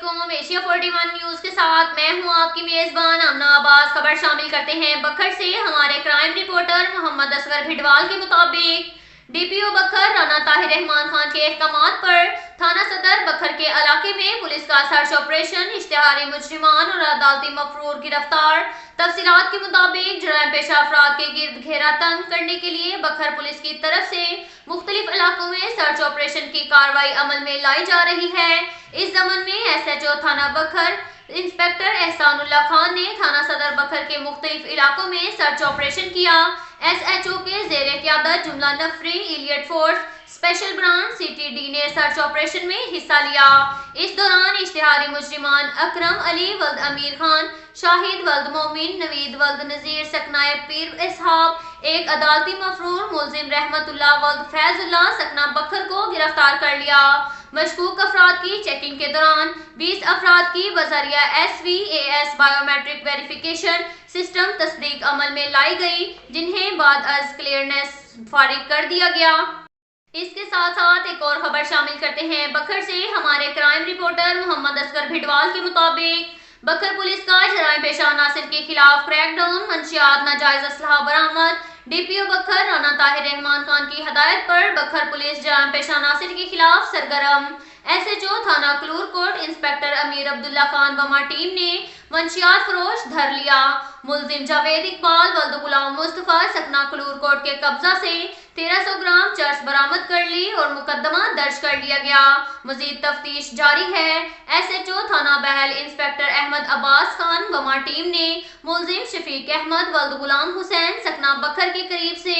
अस्सलामुअलैकुम। Asia 41 news के साथ मैं हूं आपकी मेजबान अमना अब्बास। खबर शामिल करते हैं बखर से। हमारे क्राइम रिपोर्टर मोहम्मद असगर भिडवाल के मुताबिक डीपीओ बखर राना ताहिर रहमान खान के अहकामात पर थाना सदर बखर के इलाके में पुलिस का सर्च ऑपरेशन, इश्तिहारी मुजरिमान और अदालती मफरूर गिरफ्तार। तफसीलात के मुताबिक जराइम पेशा अफराद के गिर्द घेरा तंग करने के लिए बखर पुलिस की तरफ से मुख्तलिफ इलाकों में सर्च ऑपरेशन की कार्रवाई अमल में लाई जा रही है। इस ज़मन में एसएचओ थाना बखर इंस्पेक्टर एहसानुल्लाह खान ने थाना सदर बखर के मुख्तलिफ इलाकों में सर्च ऑपरेशन किया। एसएचओ के ज़ेरे क़यादत जुमला नफरी elite force special branch CTD ने सर्च ऑपरेशन में हिस्सा लिया। इस दौरान इश्तिहारी मुजरिमान अकरम अली वल्द अमीर खान, शाहिद वल्द मोमिन, नवीद वल्द नजीर सकनाए पीर इसहाब, एक अदालती मफरूर मुलजिम रहमतुल्लाह वल्द फैजुल्लाह सकना बखर को गिरफ्तार कर लिया। मशकूक अफराद की चेकिंग के दौरान 20 अफराद की बजरिया SVAS बायोमेट्रिक वेरिफिकेशन सिस्टम तस्दीक अमल में लाई गई, जिन्हें बाद अज क्लियरेंस फारिग कर दिया गया। इसके साथ साथ एक और खबर शामिल करते हैं बखर से। हमारे क्राइम रिपोर्टर मोहम्मद असगर भिडवाल के मुताबिक बखर पुलिस का जराइम पेशा अनासिर के खिलाफ क्रैकडाउन, मंशियात नाजायज असलहा बरामद। डीपीओ बखर राना ताहिर रहमान खान की हदायत पर बखर पुलिस जराइम पेशा अनासिर के खिलाफ सरगर्म। एसएचओ थाना कलूरकोट इंस्पेक्टर अमीर अब्दुल्ला खान बमा टीम ने मंशियात फरोश धर लिया। मुलजिम जावेद इकबाल वल्द गुलाम मुस्तफा सकना कलूरकोट के कब्जा से 1300 ग्राम चर्स बरामद कर ली और मुकदमा दर्ज कर लिया गया। मजीद तफ्तीश जारी है। एसएचओ थाना बहल इंस्पेक्टर अहमद अब्बास खान बमा टीम ने मुलजिम शफीक अहमद वल्द गुलाम हुसैन सकना बखर के करीब से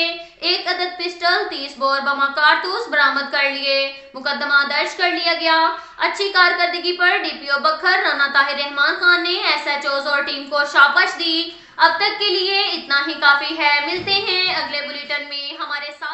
एक अदद पिस्टल, 30 बोर बमा कारतूस बरामद कर लिए। मुकदमा दर्ज कर लिया गया। अच्छी कारकर्दगी पर डीपीओ बखर राना ताहिर रहमान खान ने एसएचओ और टीम को शाबाश दी। अब तक के लिए इतना ही काफी है। मिलते हैं अगले बुलेटिन में। हमारे साथ